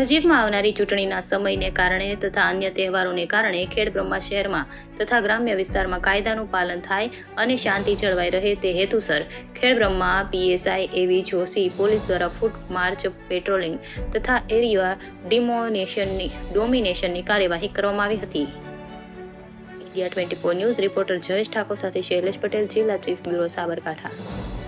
નજીકમાં આવનારી ચૂંટણીના સમયને કારણે તથા અન્ય તહેવારોને કારણે ખેડબ્રહ્મા શહેરમાં તથા ગ્રામ્ય વિસ્તારમાં કાયદાનું પાલન થાય અને શાંતિ જળવાઈ રહે તે હેતુસર ખેડબ્રહ્મા પીએસઆઈ એવી જોશી પોલીસ દ્વારા ફૂટ માર્ચ, પેટ્રોલિંગ તથા એરિયા ડોમિનેશનની કાર્યવાહી કરવામાં આવી હતી. India 24 news reporter Jayesh Thakor સાથે શૈલેષ પટેલ, જિલ્લા ચીફ બ્યુરો, સાબરકાંઠા.